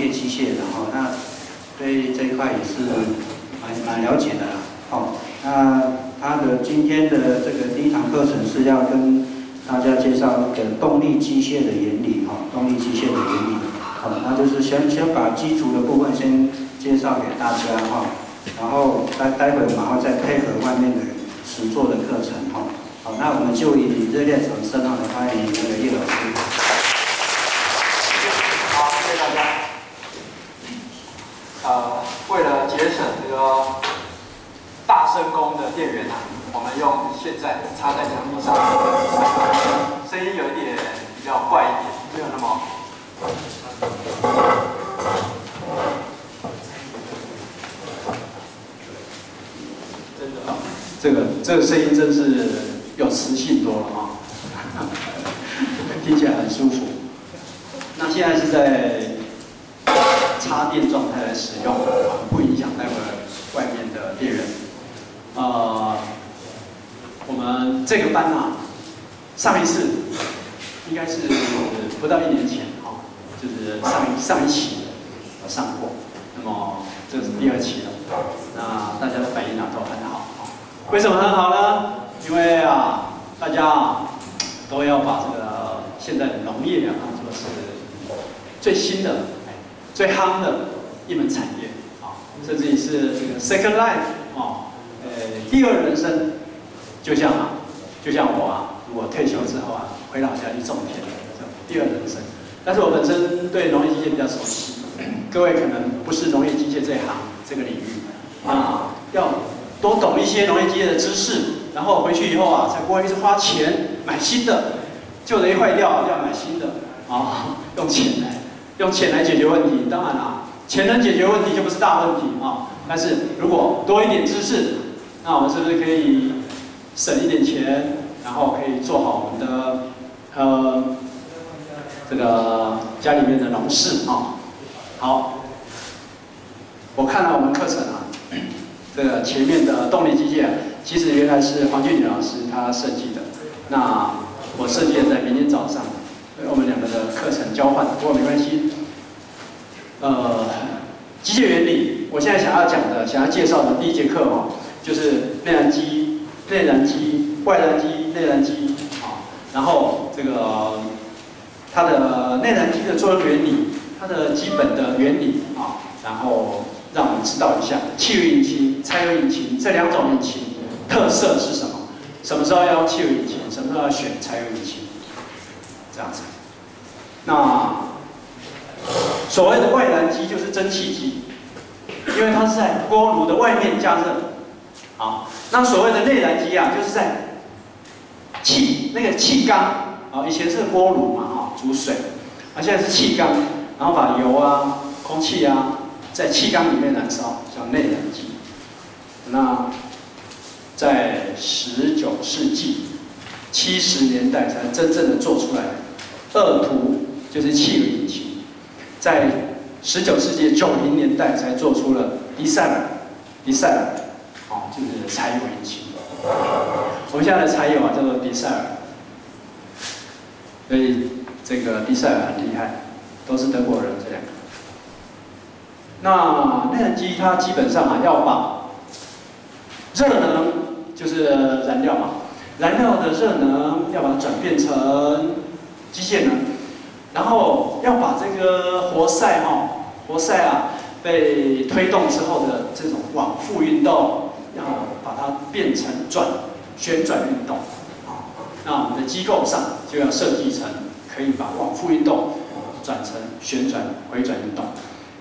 业机械的哈，那对这一块也是蛮了解的啦。哦，那他的今天的这个第一堂课程是要跟大家介绍那个动力机械的原理哈，动力机械的原理。好，那就是先把基础的部分先介绍给大家哈，然后待会然后再配合外面的实作的课程哈。好，那我们就以热烈掌声来欢迎那个叶老师。好，谢谢大家。为了节省这个大声公的电源我们用现在插在墙壁上，声音有一点比较怪一点，没有那么。真的这个声音真是有磁性多了听起来很舒服。那现在是在插电状态来使用，不影响待会外面的电源。我们这个班上一次应该是不到1年前就是上一期有上过，那么这是第2期了。那大家的反应都很好。为什么很好呢？因为大家都要把这个现在的农业当作是最新的、最夯的一门产业甚至于是这个 second life 第二人生，就像我如果退休之后回老家去种田，第二人生。但是我本身对农业机械比较熟悉，各位可能不是农业机械这一行这个领域要多懂一些农业机械的知识，然后回去以后才不会一直花钱买新的，旧的一坏掉要买新的用钱来解决问题。当然钱能解决问题就不是大问题但是如果多一点知识，那我们是不是可以省一点钱，然后可以做好我们的这个家里面的农事好，我看了我们课程这个前面的动力机械其实原来是黄俊宇老师他设计的，那我设计的在明天早上，我们2个的课程交换，不过没关系。机械原理，我现在想要介绍的第1节课就是内燃机、外燃机、内燃机然后这个它的内燃机的作用原理，它的基本的原理然后让我们知道一下汽油引擎、柴油引擎这2种引擎特色是什么，什么时候要用汽油引擎，什么时候要选柴油引擎，这样子。那所谓的外燃机就是蒸汽机，因为它是在锅炉的外面加热。那所谓的内燃机就是在那个气缸以前是锅炉煮水，现在是气缸，然后把油空气在气缸里面燃烧，叫内燃机。那在19世纪70年代才真正的做出来2图，就是汽油引擎。在19世纪90年代才做出了迪塞尔，就是柴油引擎。我们现在的柴油叫做迪塞尔，所以这个迪塞尔很厉害，都是德国人这2个。那内燃机它基本上要把热能，就是燃料燃料的热能要把它转变成机械能，然后要把这个活塞被推动之后的这种往复运动，要把它变成旋转运动。那我们的机构上就要设计成可以把往复运动转成旋转回转运动。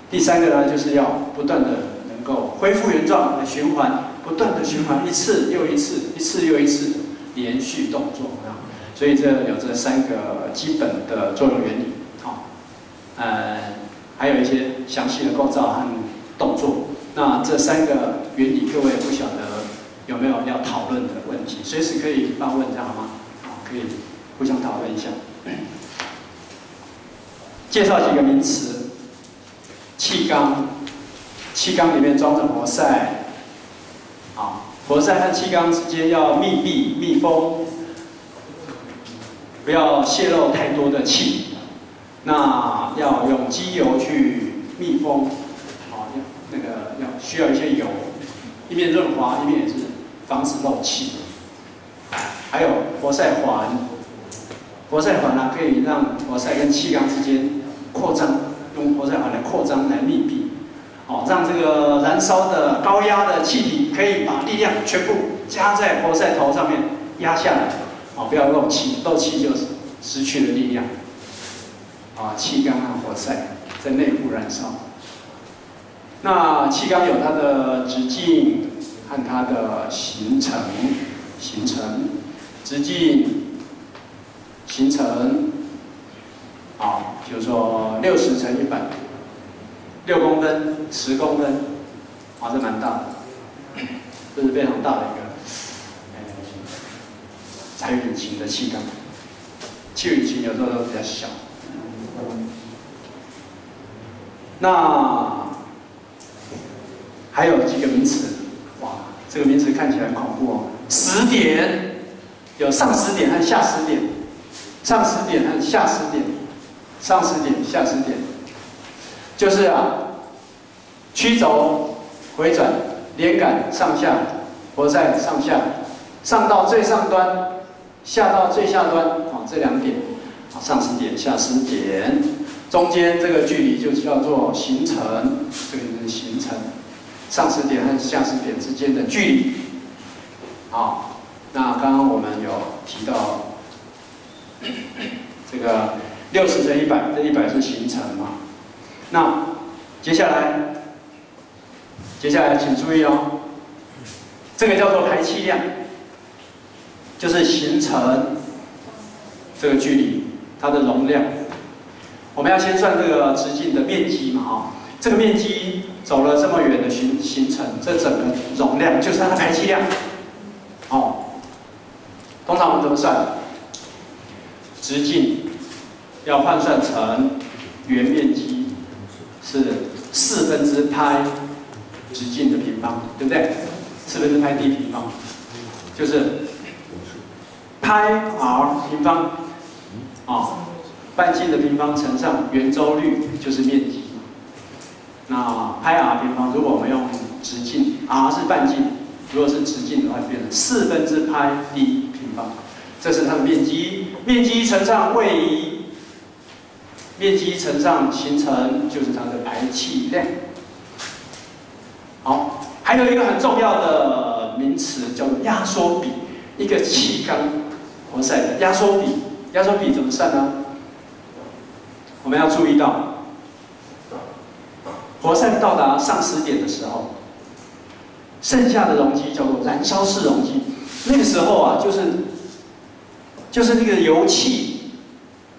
第3个呢，就是要不断的能够恢复原状的循环，不断的循环，一次又一次，一次又一次，连续动作所以有这3个基本的作用原理还有一些详细的构造和动作。那这3个原理，各位不晓得有没有要讨论的问题？随时可以发问，这样好吗？可以互相讨论一下。介绍几个名词：气缸，气缸里面装着活塞，活塞和气缸之间要密闭、密封，不要泄漏太多的气。那要用机油去密封，那个需要一些油，一面润滑，一面也是防止漏气。还有活塞环，活塞环呢可以让活塞跟气缸之间扩张，用活塞环来扩张来密闭，让这个燃烧的高压的气体可以把力量全部加在活塞头上面压下来，不要漏气，漏气就失去了力量。气缸和活塞在内部燃烧。那气缸有它的直径和它的行程，直径形成，比如说60乘100，6公分、10公分，这蛮大的，这是非常大的一个柴油引擎的气缸。汽油引擎有时候都比较小。那还有几个名词，这个名词看起来很恐怖哦。时点有上时点和下时点，上时点和下时点，上时点、下时点，就是曲轴回转、连杆上下、活塞上下，上到最上端，下到最下端，这2点，上时点、下时点，中间这个距离就叫做行程，这个就是行程，上时点和下时点之间的距离。那刚刚我们有提到这个60乘100，这100是行程嘛？那接下来请注意哦，这个叫做排气量，就是行程这个距离它的容量。我们要先算这个直径的面积嘛，这个面积走了这么远的行程，这整个容量就是它的排气量。通常我们怎么算？直径要换算成圆面积是4/π直径的平方，对不对？4/πd平方就是πr平方，半径的平方乘上圆周率就是面积。那πr平方，如果我们用直径 ，r 是半径，如果是直径的话，就变成4/πd平方，这是它的面积。面积乘上位移，面积乘上行程，就是它的排气量。好，还有一个很重要的名词叫做压缩比，一个气缸活塞的压缩比。压缩比怎么算呢？我们要注意到，活塞到达上时点的时候，剩下的容积叫做燃烧式容积。那个时候就是那个油气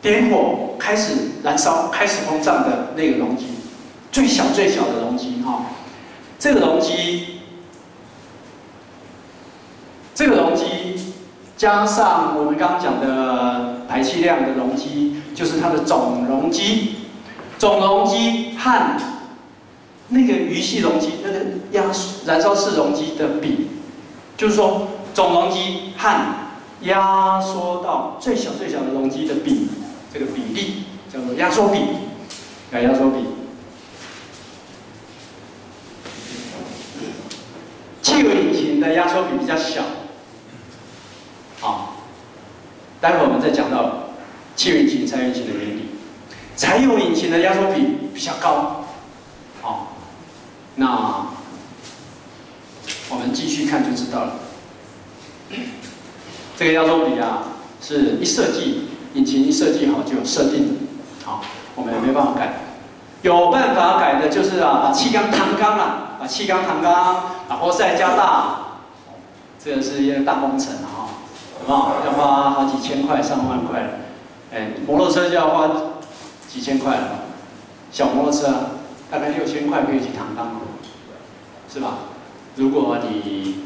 点火开始燃烧、开始膨胀的那个容积，最小的容积这个容积加上我们刚刚讲的排气量的容积，就是它的总容积。总容积和那个余系容积、那个燃烧式容积的比，就是说总容积和压缩到最小的容积的比，这个比例叫做压缩比。压缩比。汽油引擎的压缩比比较小，待会我们再讲到汽油引擎、柴油引擎的原理。柴油引擎的压缩比比较高，那我们继续看就知道了。这个压缩比是引擎一设计好就有设定的，我们也没办法改。有办法改的就是把气缸弹缸把气缸弹缸，把活塞加大，这个是一个大工程有没有？要花好几千块、上万块了。摩托车就要花几千块了，小摩托车大概6000块可以去弹缸，是吧？如果你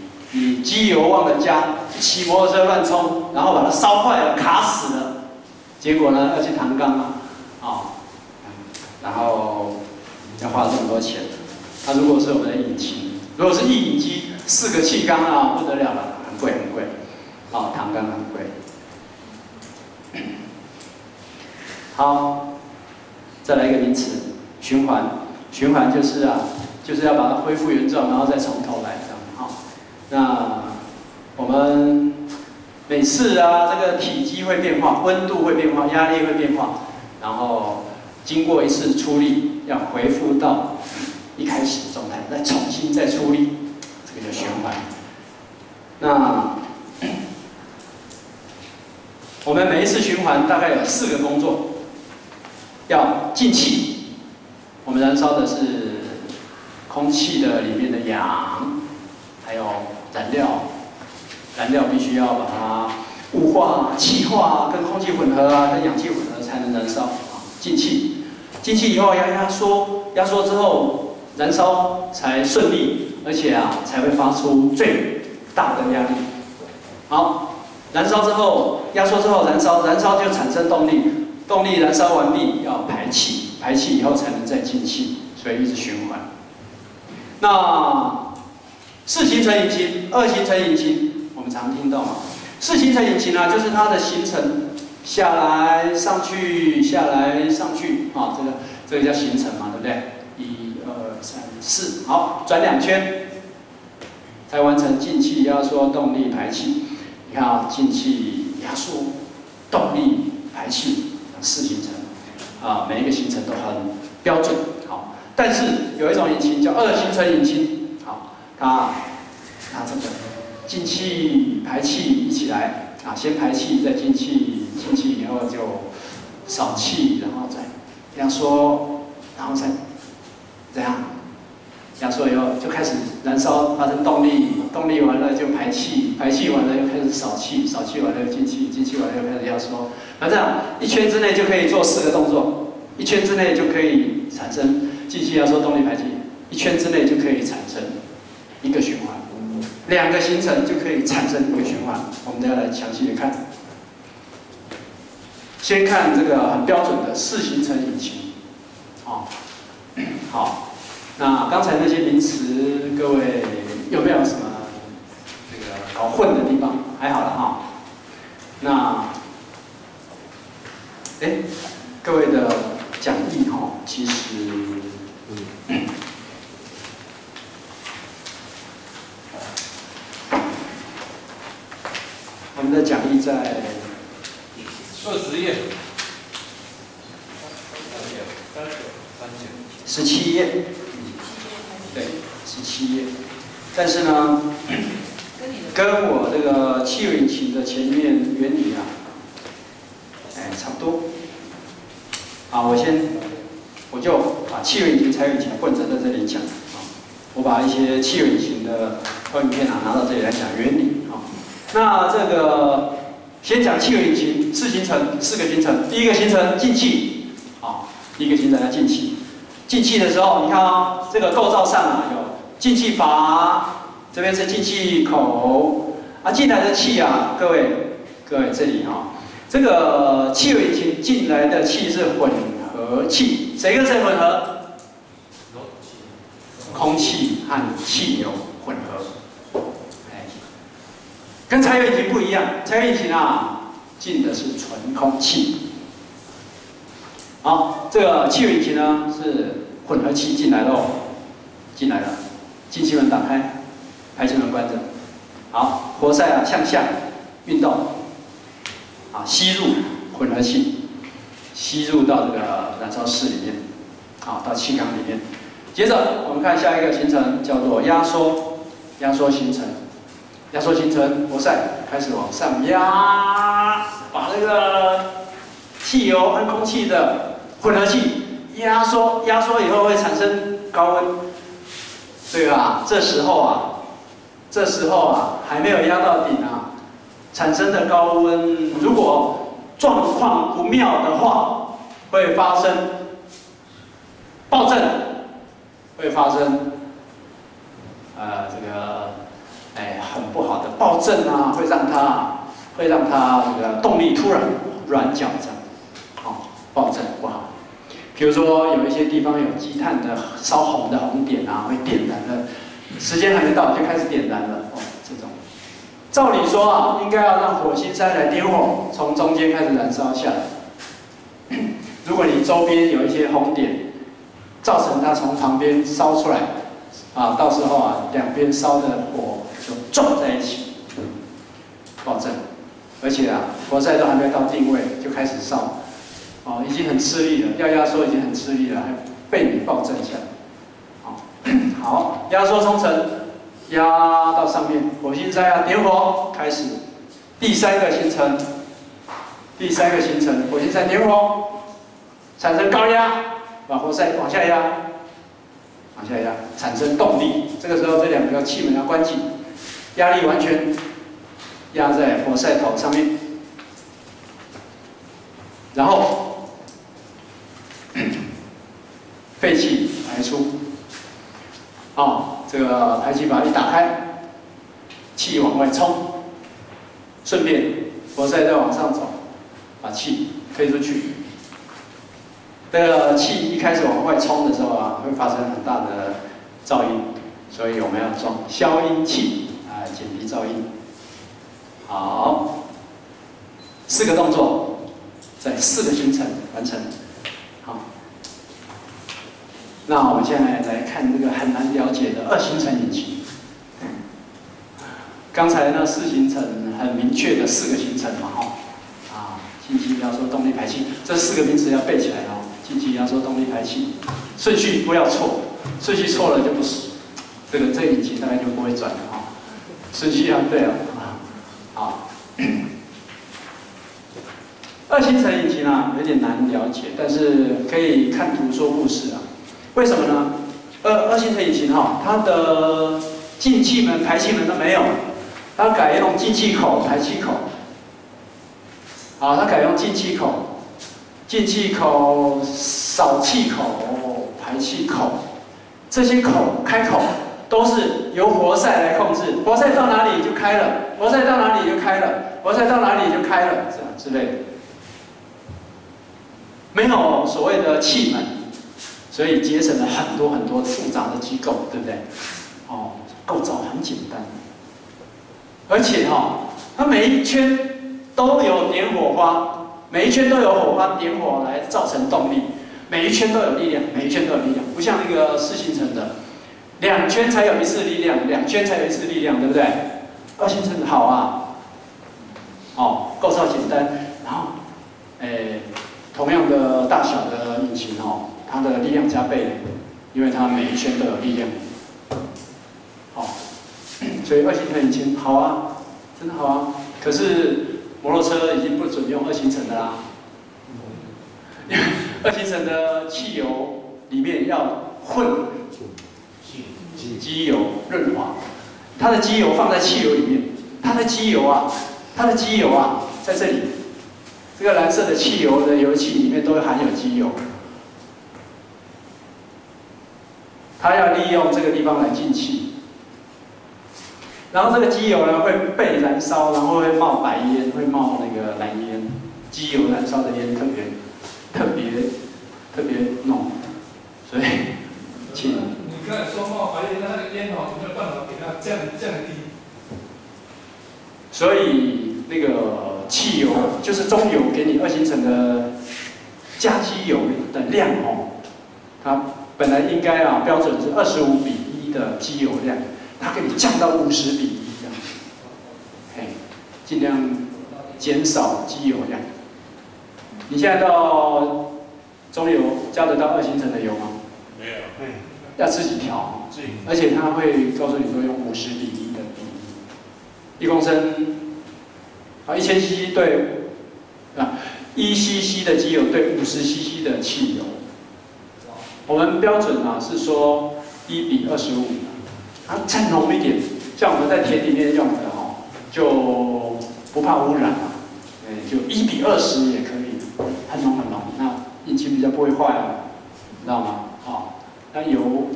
机油忘了加，骑摩托车乱冲，然后把它烧坏了、卡死了，结果呢要去弹缸然后要花这么多钱。如果是我们的引擎，如果是1引机4个气缸不得了了，很贵，弹缸很贵。好，再来一个名词，循环。循环就是要把它恢复原状，然后再从头来这样哈。那我们每次这个体积会变化，温度会变化，压力会变化，然后经过一次出力，要恢复到一开始的状态，再重新再出力，这个叫循环。那我们每一次循环大概有4个工作，要进气，我们燃烧的是空气的里面的氧，还有燃料，燃料必须要把它雾化、气化，跟空气混合跟氧气混合才能燃烧。进气，进气以后要压缩，压缩之后燃烧才顺利，而且才会发出最大的压力。好。燃烧之后，压缩之后燃烧，燃烧就产生动力，动力燃烧完毕要排气，排气以后才能再进气，所以一直循环。那4行程引擎、2行程引擎，我们常听到嘛。4行程引擎就是它的行程下来、上去、下来、上去这个叫行程嘛，对不对？1、2、3、4，好，转2圈，才完成进气、压缩、动力、排气。你看进气、压缩、动力、排气4行程，每一个行程都很标准。好，但是有一种引擎叫2行程引擎，好，它这个进气、排气一起来，先排气再进气，进气以后就少气，然后再压缩，然后再怎样？压缩以后就开始燃烧，发生动力，动力完了就排气，排气完了又开始少气，少气完了又进气，进气完了又开始压缩。那这样1圈之内就可以做4个动作，1圈之内就可以产生进气、压缩、动力、排气，1圈之内就可以产生一个循环，2个行程就可以产生一个循环。我们等下来详细的看。先看这个很标准的4行程引擎，好。那刚才那些名词，各位有没有什么这个搞混的地方？还好了哈。那，各位的讲义其实，我们的讲义在20页，17页。对，17页，但是呢，跟我这个汽油引擎的前面原理差不多。好，我就把汽油引擎、柴油引擎混着在这里讲。我把一些汽油引擎的影片拿到这里来讲原理。那这个先讲汽油引擎4行程，4个行程。第一个行程进气，第一个行程要进气。进气的时候，你看这个构造上有进气阀，这边是进气口，进来的气各位这里这个汽油引擎进来的气是混合气，谁跟谁混合？空气和汽油混合。跟柴油引擎不一样，柴油引擎进的是纯空气。好，这个汽油引擎呢是混合气进来喽，进来了，进气门打开，排气门关着。好，活塞向下运动，吸入混合气，吸入到这个燃烧室里面，到气缸里面。接着我们看下一个行程叫做压缩，压缩行程，压缩行程，活塞开始往上压，把那个汽油和空气的混合气压缩，压缩以后会产生高温，对吧？这时候还没有压到顶产生的高温，如果状况不妙的话，会发生爆震，会发生很不好的爆震会让它这个动力突然软脚这样，爆震不好。比如说有一些地方有积碳的烧红的红点会点燃了，时间还没到就开始点燃了这种。照理说应该要让火星山来点火，从中间开始燃烧下来。如果你周边有一些红点，造成它从旁边烧出来，啊，到时候啊两边烧的火就撞在一起，爆震，而且啊活塞都还没到定位就开始烧，哦，已经很吃力了，要压缩已经很吃力了，还被你爆震下来，好，压缩冲程，压到上面，火星塞啊点火开始，第三个行程，火星塞点火，产生高压，把活塞往下压，产生动力。这个时候这两个气门要关紧，压力完全压在活塞头上面，然后废气排出。这个排气阀一打开，气往外冲，顺便活塞再往上走，把气推出去。这个气一开始往外冲的时候啊，会发生很大的噪音，所以我们要装消音器啊，减低噪音。好，4个动作，在4个行程完成。好，那我们现在来看这个很难了解的2行程引擎。刚才那4行程很明确的4个行程嘛，进气压缩动力排气，这4个名词要背起来哦。进气压缩动力排气，顺序不要错，顺序错了就不是，这个引擎大概就不会转了哈。顺序要对了好。2行程引擎啊，有点难了解，但是可以看图说故事啊。为什么呢？二行程引擎它的进气门、排气门都没有，它改用进气口、排气口。它改用进气口、扫气口、排气口，这些口开口都是由活塞来控制，活塞到哪里就开了，活塞到哪里就开了，活塞到哪里就开了，这样之类的。没有所谓的气门，所以节省了很多很多复杂的机构，对不对？构造很简单，而且它每一圈都有点火花。每一圈都有火花点火来造成动力，每一圈都有力量，不像那个4行程的，2圈才有1次力量，2圈才有1次力量，对不对？2行程好啊，构造简单，然后，同样的大小的引擎它的力量加倍，因为它每一圈都有力量，所以2行程引擎好啊，真的好啊，可是。摩托车已经不准用2行程的啦，因为2行程的汽油里面要混机油润滑，它的机油放在汽油里面，它的机油啊在这里，这个蓝色的汽油的油器里面都含有机油，它要利用这个地方来进气。然后这个机油呢会被燃烧，然后会冒白烟，会冒那个蓝烟，机油燃烧的烟特别浓，所以请。你刚才说冒白烟，那个烟有没有办法给它降低？所以那个汽油就是中油给你2行程的加机油的量它本来应该标准是25:1的机油量。它给你降到50:1这样，尽量减少机油量。你现在到中油加得到2行程的油吗？没有，要自己调，而且它会告诉你说用50:1的比例，1公升1000 cc 对1 cc 的机油对50 cc 的汽油。我们标准是说1:25。它再浓一点，像我们在田里面用的就不怕污染就1:20也可以，很浓，那引擎比较不会坏你知道吗？那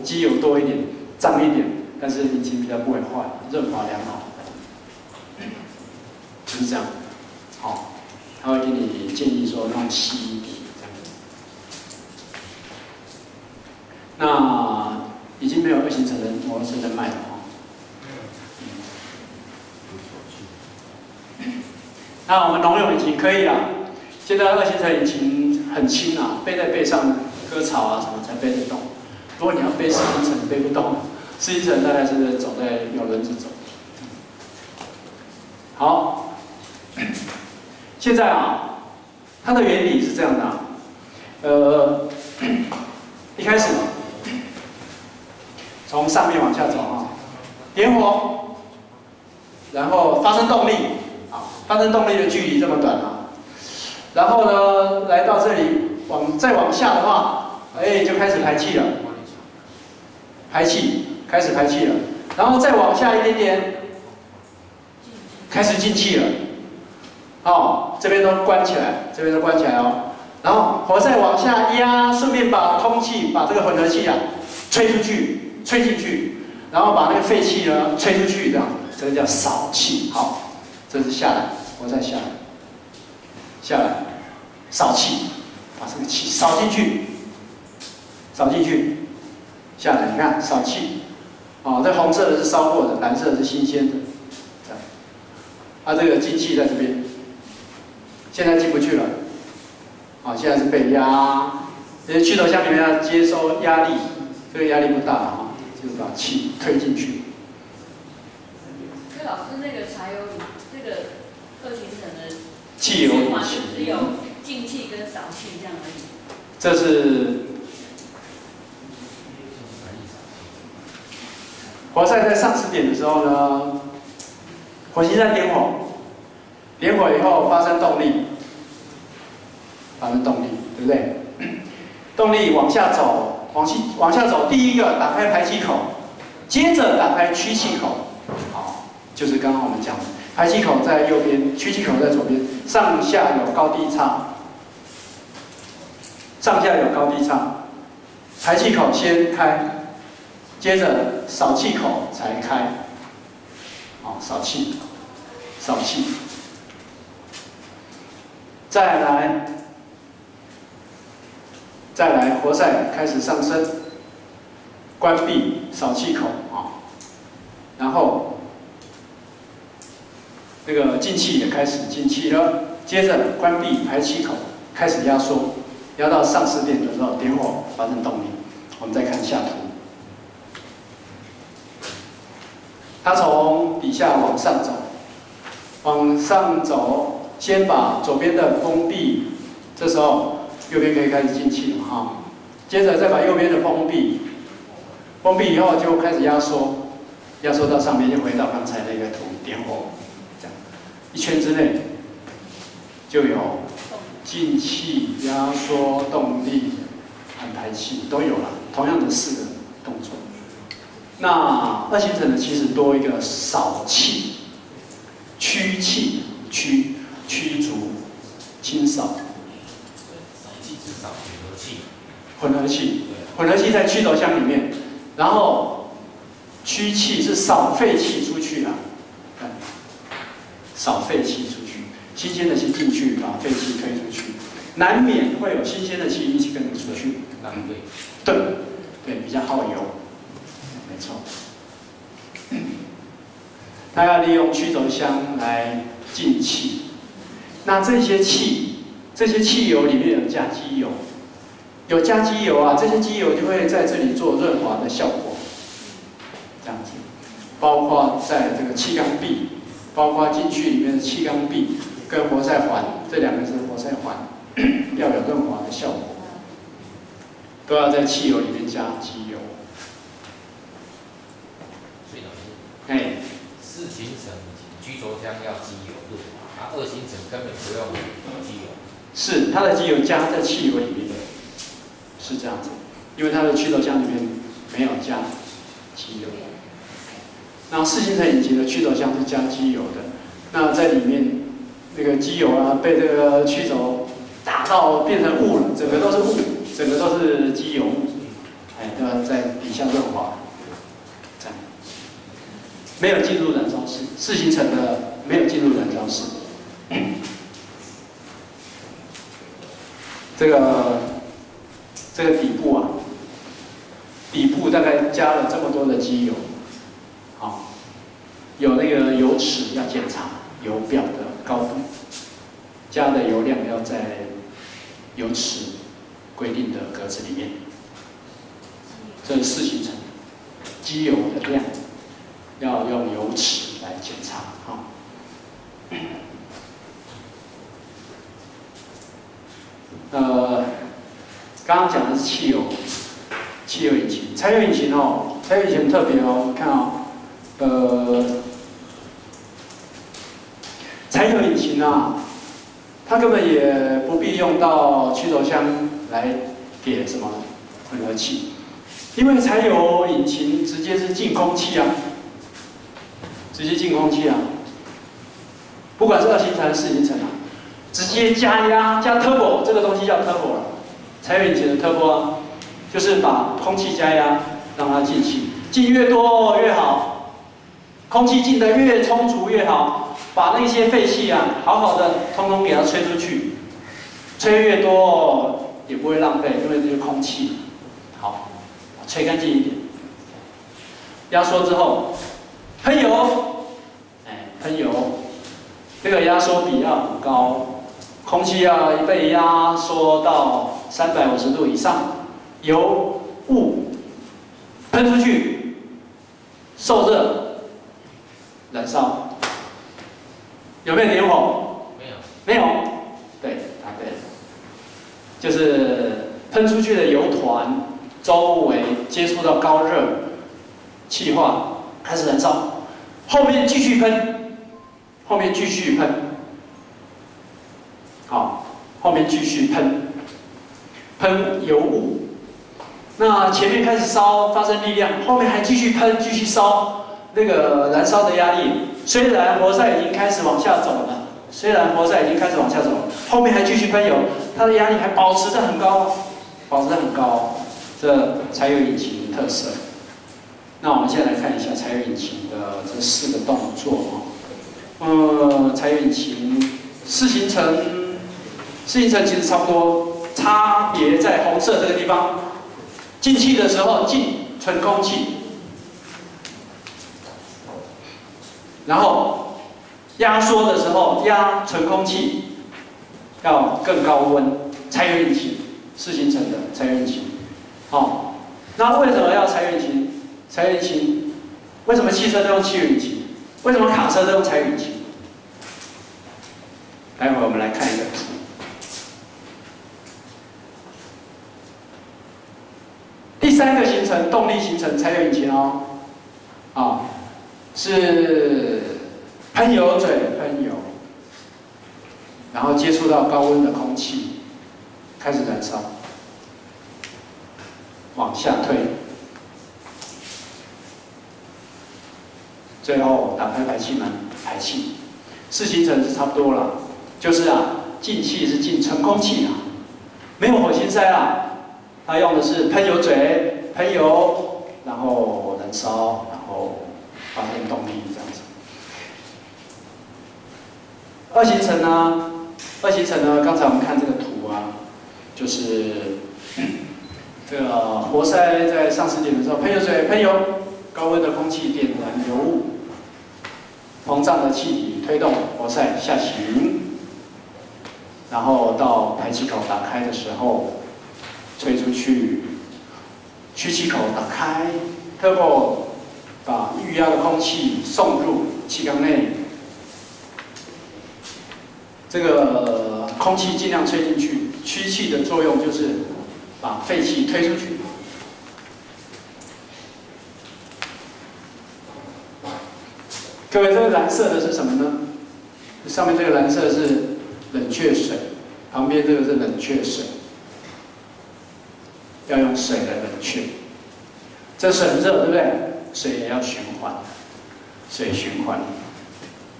机油多一点，脏一点，但是引擎比较不会坏，润滑良好，就是这样。他会给你建议说弄稀一点这样。那已经没有2行程的摩托车在卖了那我们农用引擎可以啦，现在2行程引擎很轻背在背上割草什么才背得动。不过你要背四行程背不动，四行程大概是走在有轮子走。好，现在啊，它的原理是这样的啊，一开始从上面往下走啊，点火，然后发生动力啊，发生动力的距离这么短啊，然后呢，来到这里再往下的话，哎，就开始排气了，排气开始排气了，然后再往下一点点，开始进气了，哦，这边都关起来，这边都关起来哦，然后活塞往下压，顺便把空气把这个混合气啊吹出去，吹进去，然后把那个废气呢吹出去，这样，这个叫扫气。好，这是下来，活塞下来，下来，扫气，把这个气扫进去，扫进去，下来，你看扫气，哦，这红色的是烧过的，蓝色的是新鲜的，这样，它这个进气在这边，现在进不去了，啊，现在是被压，因为驱动箱里面要接收压力，这个压力不大啊，就是把气推进去。所以老师那个柴油这个二行程的汽油循环就只有进气跟扫气这样而已。这是活塞在上次点的时候呢，火星在点火，点火以后发生动力，发生动力，对不对？动力往下走，往下走，第一个打开排气口，接着打开驱气口，好，就是刚刚我们讲的，排气口在右边，驱气口在左边，上下有高低差。上下有高低差，排气口先开，接着扫气口才开。好，扫气，扫气，再来，活塞开始上升，关闭扫气口啊，然后那个进气也开始进气了，接着关闭排气口，开始压缩。压到上4点的时候，点火发生动力。我们再看下图，它从底下往上走，往上走，先把左边的封闭，这时候右边可以开始进气了哈。接着再把右边的封闭，封闭以后就开始压缩，压缩到上面，就回到刚才那个图，点火，这样一圈之内就有。进气、压缩、动力和排气都有了，同样的4个动作。那二行程呢，其实多一个扫气、驱气、驱逐、清扫。扫气是扫混合气。混合气，混合气在驱轴箱里面，然后驱气是扫废气出去啊，扫废气出去。新鲜的气进去，把废气推出去，难免会有新鲜的气一起跟着出去，浪费。对，比较耗油，没错。它要利用驱轴箱来进气，那这些汽油里面有加机油，有加机油啊，这些机油就会在这里做润滑的效果，这样子，包括在这个气缸壁，包括进去里面的气缸壁。跟活塞环这2个是活塞环，要有润滑的效果，都要在汽油里面加机油。所以老师，哎4行程驱轴箱要机油润滑，2行程根本不用机油。是，它的机油加在汽油里面的，是这样子，因为它的驱轴箱里面没有加机油。那4行程引擎的驱轴箱是加机油的，那在里面。那个机油啊，被这个驱轴打到变成雾了，整个都是雾，整个都是机油，哎，都要在底下润滑，这样，没有进入燃烧室，4行程的没有进入燃烧室。这个底部啊，底部大概加了这么多的机油，好，有那个油尺要检查。油表的高度，加的油量要在油尺规定的格子里面。这是4行程，机油的量要用油尺来检查啊。刚刚讲的是汽油引擎，柴油引擎哦，柴油引擎很特别哦，你看哦，柴油引擎啊，它根本也不必用到驱轴箱来给什么混合气，因为柴油引擎直接是进空气啊，直接进空气啊，不管是2行程还是4行程啊，直接加压加 turbo， 这个东西叫 turbo 了，柴油引擎的 turbo 啊，就是把空气加压让它进气，进越多越好，空气进得越充足越好，把那些废气啊好好的通通给它吹出去，吹越多也不会浪费，因为这是空气，好，吹干净一点，压缩之后喷油，喷油。这个压缩比要很高，空气要被压缩到350度以上，油雾喷出去，受热燃烧，有没有点火？没有。对，答对了，就是喷出去的油团周围接触到高热，气化开始燃烧，后面继续喷。后面继续喷，好，后面继续喷油雾。那前面开始烧，发生力量，后面还继续喷，继续烧，那个燃烧的压力，虽然活塞已经开始往下走了，后面还继续喷油，它的压力还保持得很高，这柴油引擎的特色。那我们现在来看一下柴油引擎的这4个动作哦。柴油引擎4行程其实差不多，差别在红色这个地方。进气的时候进纯空气，然后压缩的时候压纯空气，要更高温。柴油引擎4行程的柴油引擎，哦，那为什么要柴油引擎？柴油引擎为什么汽车都用汽油引擎？为什么卡车都用柴油引擎？待会我们来看一个图。第3个行程，动力行程，柴油引擎哦，是喷油嘴喷油，然后接触到高温的空气，开始燃烧，往下推，最后打开排气门排气。4行程是差不多了。就是进气是进纯空气没有火星塞它用的是喷油嘴喷油，然后燃烧，然后发生动力这样子。2行程呢，刚才我们看这个图就是这个活塞在上10点的时候喷油嘴喷油，高温的空气点燃油雾，膨胀的气体推动活塞下行。然后到排气口打开的时候，吹出去，驱气口打开 ，turbo 把预压的空气送入气缸内，这个空气尽量吹进去，驱气的作用就是把废气推出去。各位，这个蓝色的是什么呢？上面这个蓝色是冷却水，旁边这个是冷却水，要用水来冷却。这水很热，对不对？水也要循环，水循环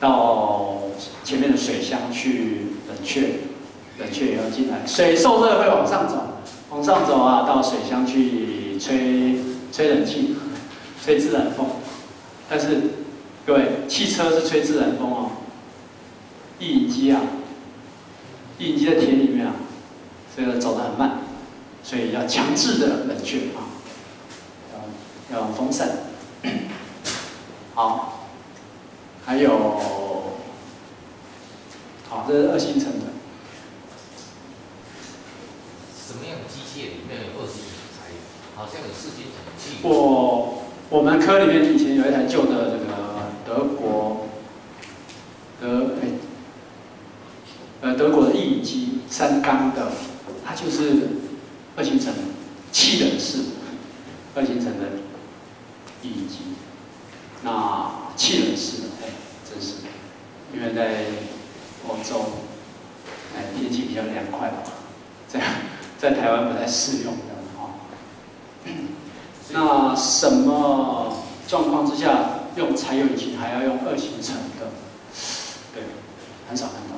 到前面的水箱去冷却，冷却也要进来。水受热会往上走，往上走到水箱去吹冷气，吹自然风。但是各位，汽车是吹自然风曳引机曳引机在田里面这个走得很慢，所以要强制的冷却要用风扇。好，还有，好，这是2行程的。什么样的机械里面有2行程柴油？好像有4行程我们科里面以前有一台旧的这个德国的翼机3缸的，它就是2行程7人式2行程的翼机，那7人式的，真是，因为在欧洲，天气比较凉快吧，这样在台湾不太适用的哈。那什么状况之下用柴油引擎还要用2行程的？对，很少看到。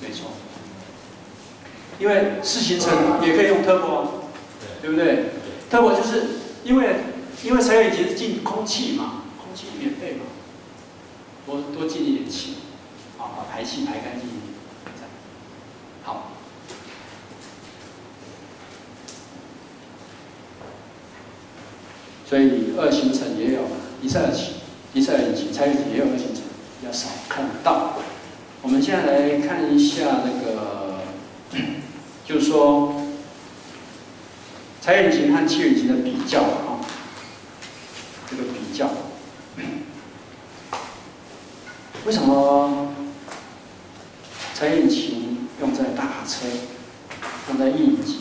没错，因为4行程也可以用 turbo 啊，对不对 ？turbo 就是因为柴油引擎是进空气嘛，空气免费嘛，多进一点气，把排气排干净一点。好，所以2行程也有一次引擎，柴油引擎也有2行程，比较少看到。我们现在来看一下那个，就是说柴油引擎和汽油引擎的比较啊，这个比较，为什么柴油引擎用在大车，用在翼机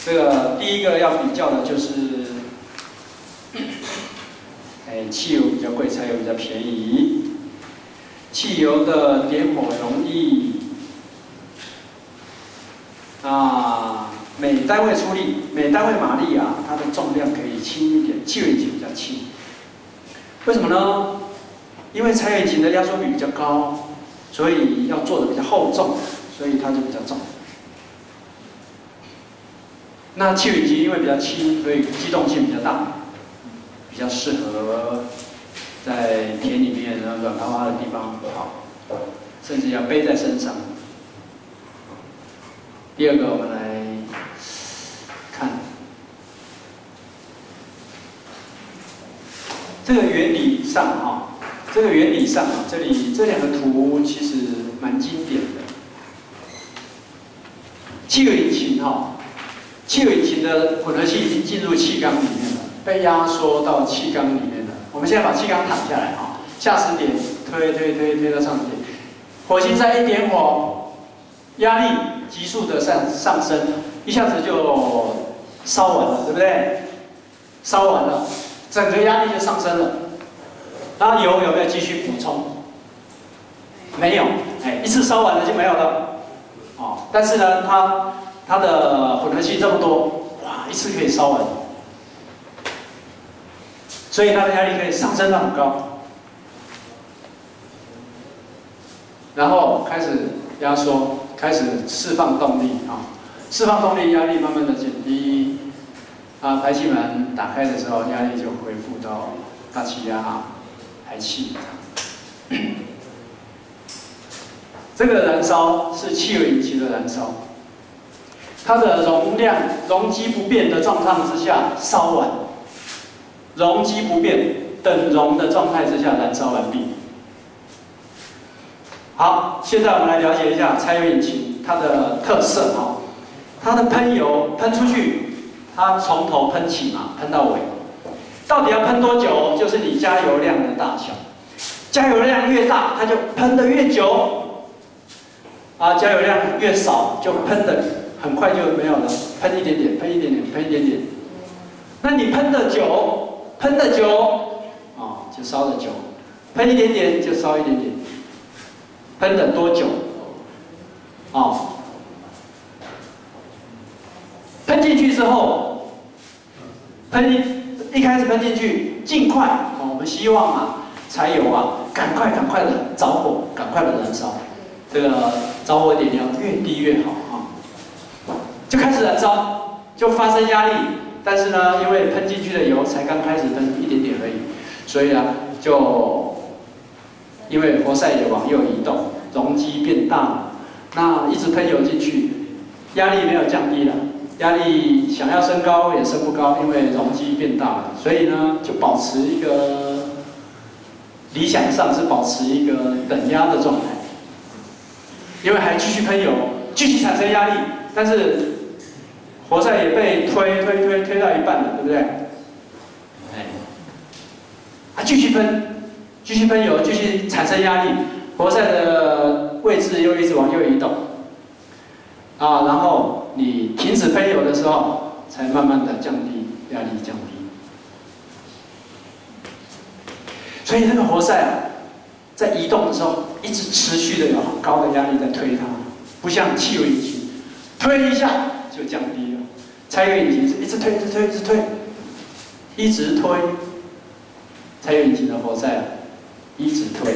这个第一个要比较的就是。汽油比较贵，柴油比较便宜。汽油的点火容易，每单位出力，每单位马力啊，它的重量可以轻一点，汽油引擎比较轻。为什么呢？因为柴油引擎的压缩比比较高，所以要做的比较厚重，所以它就比较重。那汽油引擎因为比较轻，所以机动性比较大。比较适合在田里面软趴趴的地方跑，甚至要背在身上。第二个，我们来看这个原理上这里这2个图其实蛮经典的。汽油引擎汽油引擎的混合气已经进入气缸里面了。被压缩到气缸里面的，我们现在把气缸躺下来下10点，推到上10点，火星塞一点火，压力急速的上升，一下子就烧完了，对不对？烧完了，整个压力就上升了。然后油有没有继续补充？没有，一次烧完了就没有了。但是呢，它的混合气这么多，哇，一次可以烧完。所以它的压力可以上升到很高，然后开始压缩，开始释放动力释放动力，压力慢慢的减低，排气门打开的时候，压力就恢复到大气压排气。这个燃烧是汽油引擎的燃烧，它的容积不变的状况之下烧完。容积不变，等容的状态之下燃烧完毕。好，现在我们来了解一下柴油引擎它的特色它的喷油喷出去，它从头喷起嘛，喷到尾，到底要喷多久？就是你加油量的大小，加油量越大，它就喷得越久，加油量越少，就喷得很快就没有了，喷一点点，喷一点点，喷一点点。那你喷得久。就烧得久，喷一点点就烧一点点，喷得多久？喷进去之后，一开始喷进去，尽快我们希望柴油赶快的着火，赶快的燃烧，这个着火点要越低越好就开始燃烧，就发生压力。但是呢，因为喷进去的油才刚开始喷一点点而已，所以就因为活塞也往右移动，容积变大了，那一直喷油进去，压力没有降低了，压力想要升高也升不高，因为容积变大了，所以呢就保持一个理想上是保持一个等压的状态，因为还继续喷油，继续产生压力，但是活塞也被推到一半了，对不对？哎，啊，继续喷油，继续产生压力，活塞的位置又一直往右移动，啊，然后你停止喷油的时候，才慢慢的降低压力，降低。所以那个活塞啊，在移动的时候，一直持续的有很高的压力在推它，不像汽油引擎，推一下就降低了。柴油引擎是一直推，一直推。柴油引擎的活塞啊，一直推。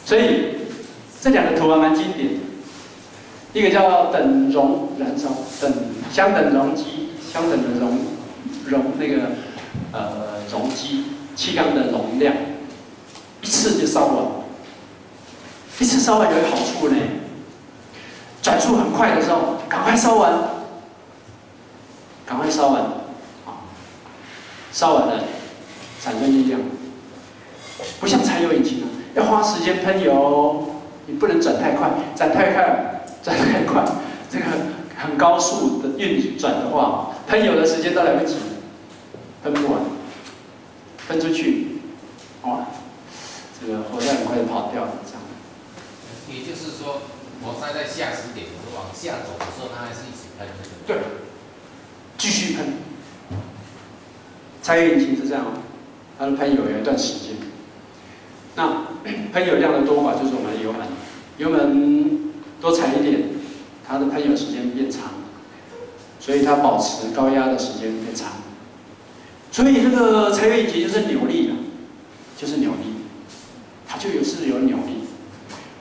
所以这两个图还蛮经典的，一个叫等容燃烧，相等容积，相等的容那个容积，气缸的容量，一次就烧完。一次烧完有一个好处呢，转速很快的时候，赶快烧完，啊，烧完了产生力量，不像柴油引擎啊。要花时间喷油，你不能转太快，转太快，这个很高速的运转的话，喷油的时间都来不及，喷不完，喷出去，哇，这个活塞很快就跑掉了，这样。也就是说，活塞在下驶点往下走的时候，它还是一直喷这个。对，继续喷。柴油引擎是这样，它的喷油有一段时间。那喷油量的多寡就是我们的油门多踩一点，它的喷油时间变长，所以它保持高压的时间变长。所以这个柴油引擎就是扭力了，它就是有扭力，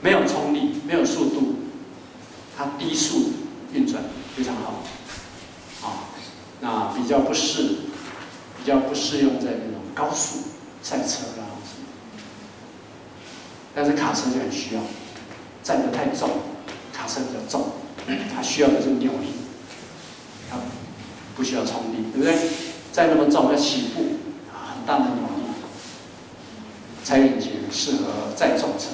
没有冲力，没有速度，它低速运转非常好，啊，那比较不适用在那种高速赛车啦。但是卡车就很需要，载得太重，卡车比较重，它需要的是扭力，它不需要冲力，对不对？载那么重要起步，很大的扭力。柴油引擎适合载重车，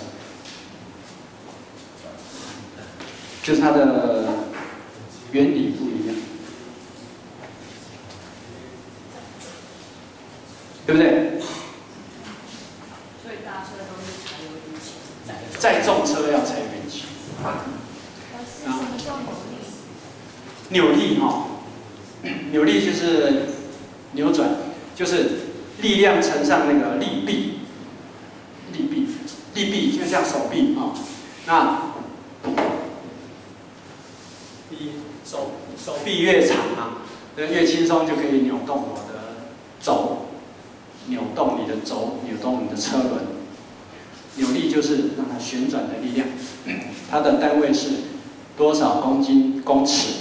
就是它的原理不一样，对不对？载重车要柴油引擎，扭力哈，扭力就是扭转，就是力量乘上那个力臂就像手臂啊，那手臂越长啊，越轻松就可以扭动我的轴，扭动你的轴，扭动你的车轮。扭力就是让它旋转的力量，它的单位是多少公尺？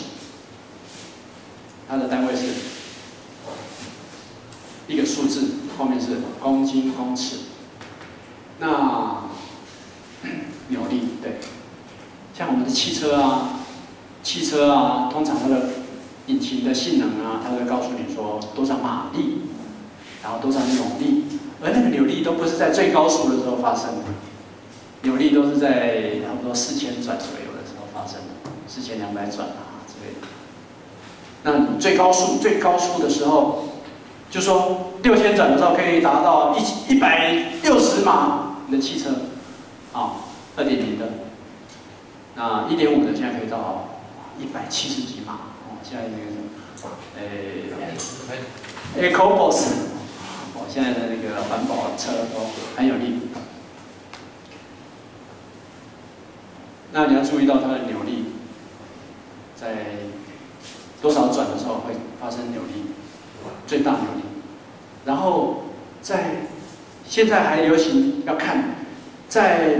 它的单位是一个数字，后面是公尺。那扭力对，像我们的汽车啊，通常它的引擎的性能啊，它会告诉你说多少马力，然后多少扭力。而那个扭力都不是在最高速的时候发生的，扭力都是在差不多4000转左右的时候发生的，4200转啊之类的。那你最高速的时候，就说6000转的时候可以达到160马，你的汽车啊，2.0的，那1.5的现在可以到170几马，哦，现在那个EcoBoost。现在的那个环保车都很有力，那你要注意到它的扭力，在多少转的时候会发生扭力，最大扭力。然后现在还流行要看，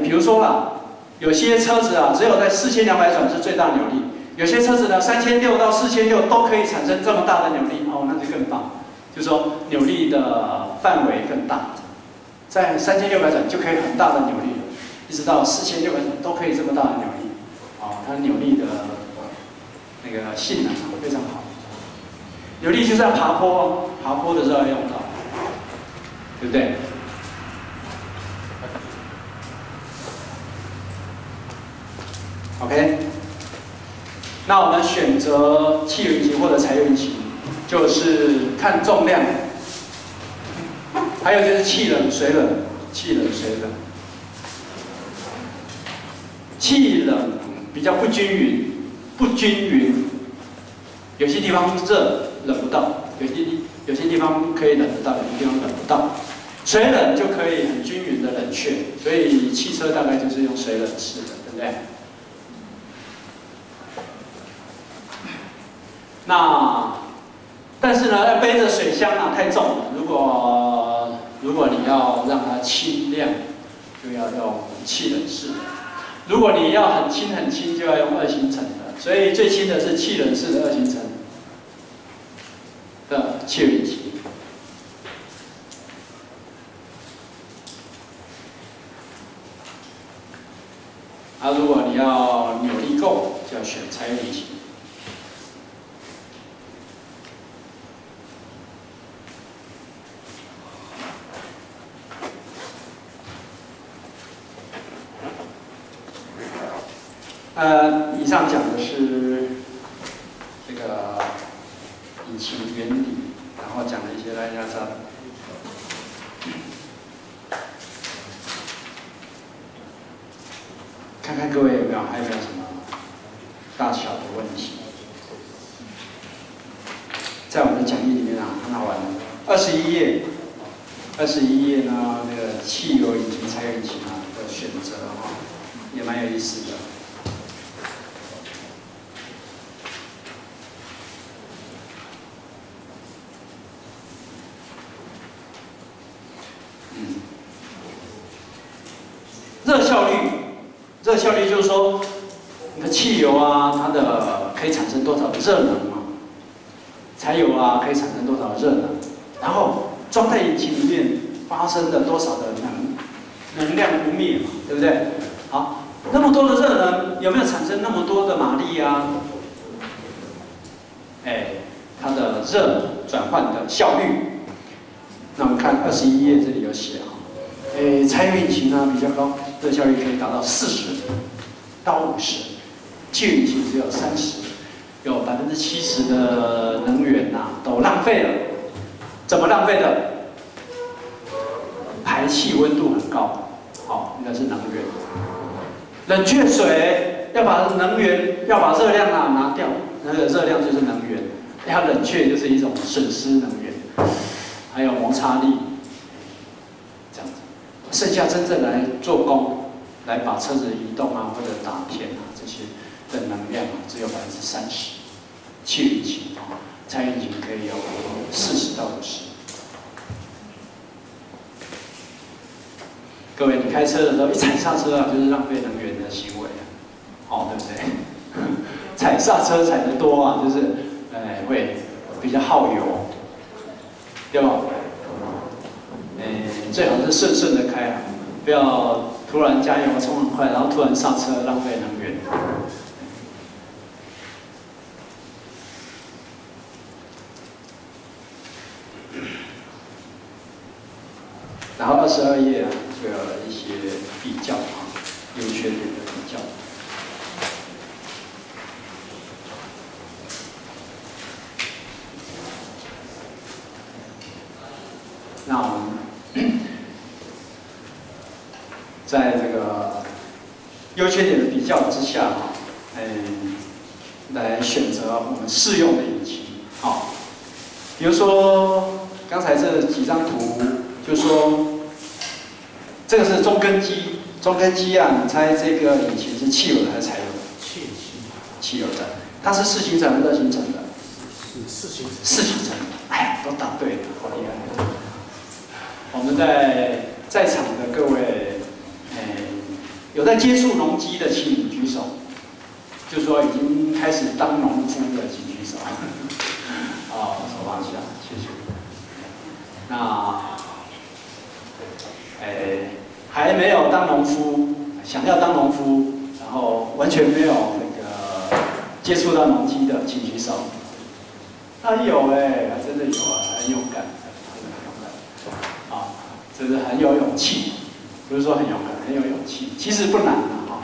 比如说啦，有些车子啊，只有在4200转是最大扭力，有些车子呢3600到4600都可以产生这么大的扭力，哦，那就更棒。就是说扭力的范围更大，在3600转就可以很大的扭力了。一直到4600种都可以这么大的扭力，它扭力的那个性能非常好。扭力就是要爬坡，爬坡的时候要用到，对不对？ OK， 那我们选择汽油引擎或者柴油引擎，就是看重量，还有就是气冷、水冷、气冷、水冷。气冷比较不均匀，有些地方热冷不到，有些地方可以冷得到，有些地方冷不到。水冷就可以很均匀的冷却，所以汽车大概就是用水冷式的，对不对？ 那，但是呢，要背着水箱啊太重了。如果你要让它轻量，就要用气冷式的；如果你要很轻，就要用2行程的。所以最轻的是气冷式的2行程的汽油引擎。如果你要扭力够，就要选柴油引擎。 以上讲的是这个引擎原理，然后讲了一些蓝牙章。看看各位还有没有什么大小的问题？在我们的讲义里面很好玩的，21页呢，那个汽油引擎、柴油引擎的选择也蛮有意思的。 热效率就是说，你的汽油它的可以产生多少的热能嘛？柴油可以产生多少的热能？然后装在引擎里面发生了多少的能量不灭嘛？对不对？好，那么多的热能有没有产生那么多的马力啊？它的热转换的效率，那我们看21页这里有写柴油引擎比较高，热效率可以达到40到50，汽油引擎只有30，有70%的能源都浪费了。怎么浪费的？排气温度很高，那是能源。冷却水要把热量拿掉，那个热量就是能源，要冷却就是一种损失能源，还有摩擦力。 剩下真正来做工，来把车子移动或者打片这些的能量只有30%。汽油引擎柴油引擎可以有40到50。各位，你开车的时候一踩刹车就是浪费能源的行为对不对？踩刹车踩得多就是会比较耗油，对吧？ 最好是顺顺的开不要突然加油冲很快，然后突然刹车，浪费能源。然后22页就有一些比较优缺点的比较。那我们。 在这个优缺点的比较之下，来选择我们适用的引擎。比如说刚才这几张图，就说这个是中根机，你猜这个引擎是汽油的还是柴油的？汽油的，它是4行程还是2行程的？是4行程。都答对了，好厉害！我们在场的各位。 有在接触农机的，请你举手。就说已经开始当农夫的，请举手。手放下，谢谢。那，还没有当农夫，想要当农夫，然后完全没有那个接触到农机的，请举手。啊，有哎，真的有啊，很勇敢，真的很勇敢，啊，真的很有勇气，不是说很勇敢，很有勇气，其实不难啊，哈，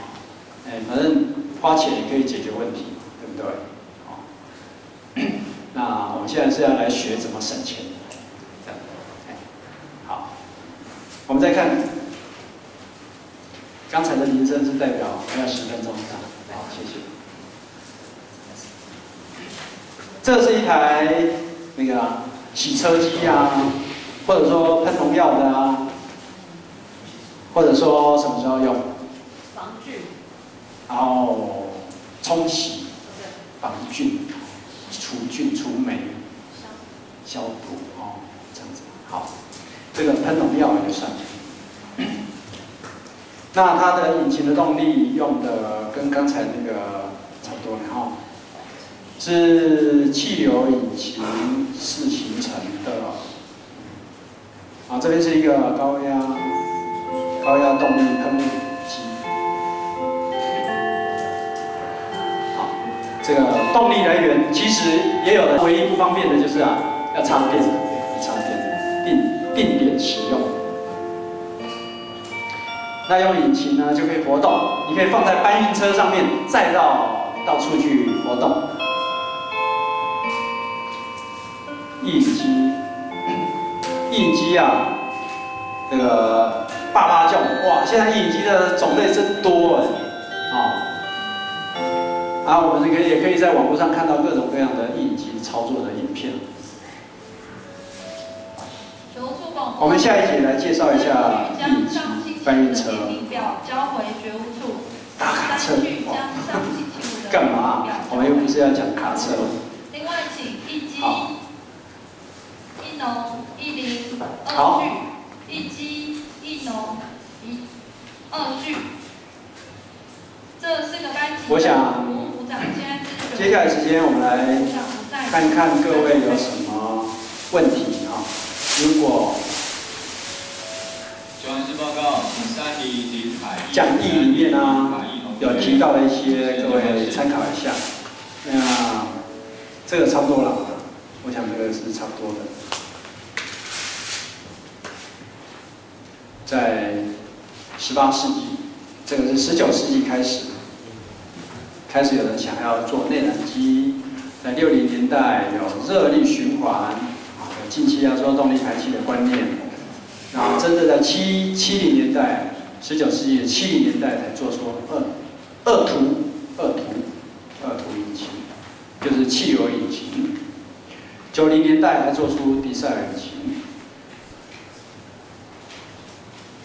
哎，反正花钱也可以解决问题，对不对？好，那我们现在是要来学怎么省钱，这样，哎，好，我们再看刚才的铃声是代表还要10分钟，好，谢谢。这是一台那个洗车机啊，或者说喷农药的啊，或者说什么时候用？防菌。然后冲洗、防菌、除菌、除霉、消毒哦，这样子。好，这个喷农药也算。那它的引擎的动力用的跟刚才那个差不多，然后。是气流引擎式形成的，啊，这边是一个高压动力喷雾机，好，这个动力来源其实也有的，唯一不方便的就是啊，要插电，定点使用。那用引擎呢就可以活动，你可以放在搬运车上面，再到处去活动。印机啊，这个爸酱，哇！现在印机的种类真多啊！我们也可以在网络上看到各种各样的印机操作的影片。我们下一节来介绍一下印机搬运车。大卡车，哇！干嘛？我们又不是要讲卡车。另外，请印机。好。一农一零二序，一机一农一二序，这4个班级。我想，接下来时间我们来看看各位有什么问题啊？如果讲义里面啊有提到的一些，各位参考一下。那这个差不多了，我想这个是差不多的。在18世纪，这个是19世纪开始有人想要做内燃机，在60年代有热力循环，有进气压缩动力排气的观念，然后真的在70年代，19世纪的70年代才做出二图引擎，就是汽油引擎。90年代才做出迪塞尔引擎。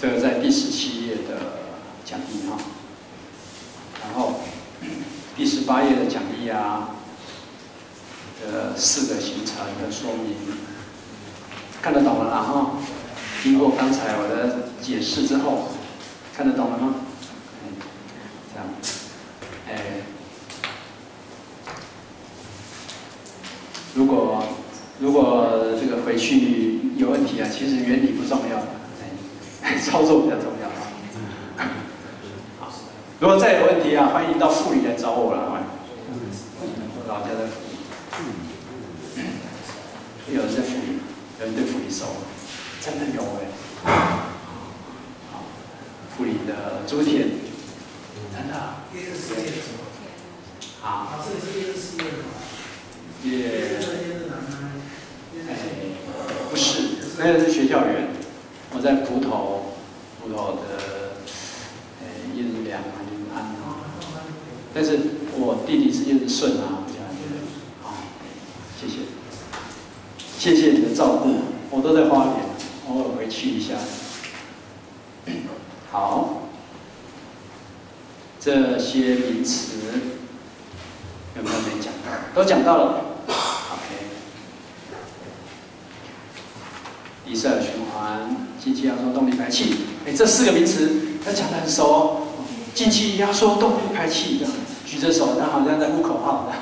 这个在第17页的讲义哈，然后第18页的讲义啊，4个行程的说明，看得懂了啦哈。经过刚才我的解释之后，看得懂了吗？这样，如果这个回去有问题啊，其实原理不重要。操作比较重要啊！如果再有问题啊，欢迎到副理来找我了。我老家在副理，有人在副理，有人对副理熟，真的有副理的朱田，真的。啊？也，不是，那个是学校园。我在埔头的燕良临安啊，但是我弟弟是燕顺啊，好，谢谢你的照顾，我都在花莲，偶尔回去一下。好，这些名词有没有没讲到？都讲到了。OK， 迪塞尔循环。进气压缩动力排气，这4个名词他讲得很熟哦。进气压缩动力排气的，举着手，他好像在呼口号的。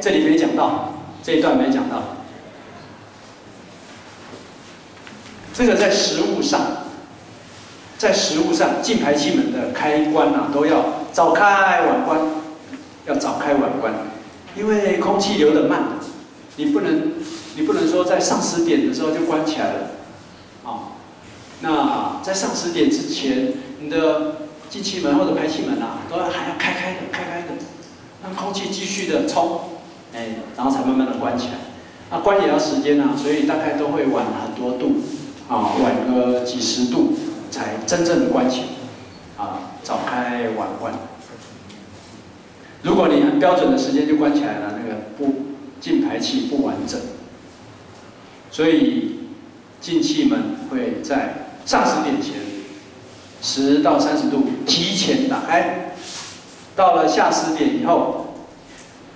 这里没讲到，这一段没讲到。这个在实务上，进排气门的开关啊，都要早开晚关，要早开晚关，因为空气流得慢，你不能说在上10点的时候就关起来了，啊，那在上10点之前，你的进气门或者排气门啊，都还要开开的，让空气继续的冲，然后才慢慢的关起来。那关也要时间啊，所以大概都会晚很多度，啊，晚个几10度才真正的关起来，啊，早开晚关。如果你很标准的时间就关起来了，那个进排气不完整，所以进气门会在上10点前10到30度提前打开，到了下10点以后，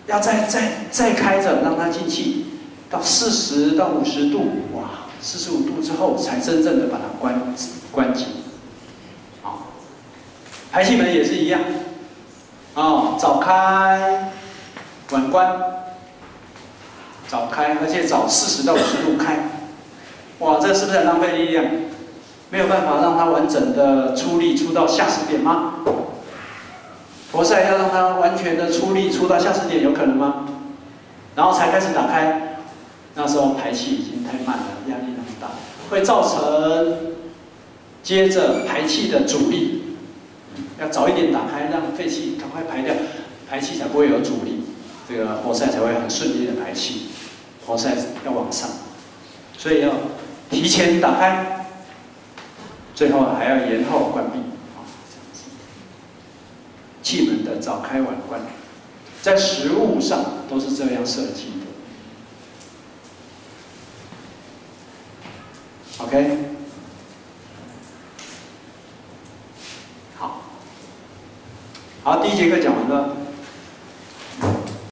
要再开着让它进气。到40到50度，哇，45度之后才真正的把它关紧。好，排气门也是一样，早开晚关，早开，而且早40到50度开。哇，这是不是很浪费力量？没有办法让它完整的出力出到下10点吗？活塞要让它完全的出力出到下10点，有可能吗？然后才开始打开。那时候排气已经太慢了，压力那么大，会造成接着排气的阻力。要早一点打开，让废气赶快排掉，排气才不会有阻力，这个活塞才会很顺利的排气。活塞要往上，所以要提前打开，最后还要延后关闭。气门的早开晚关，在实务上都是这样设计的。OK， 好，第1节课讲完了。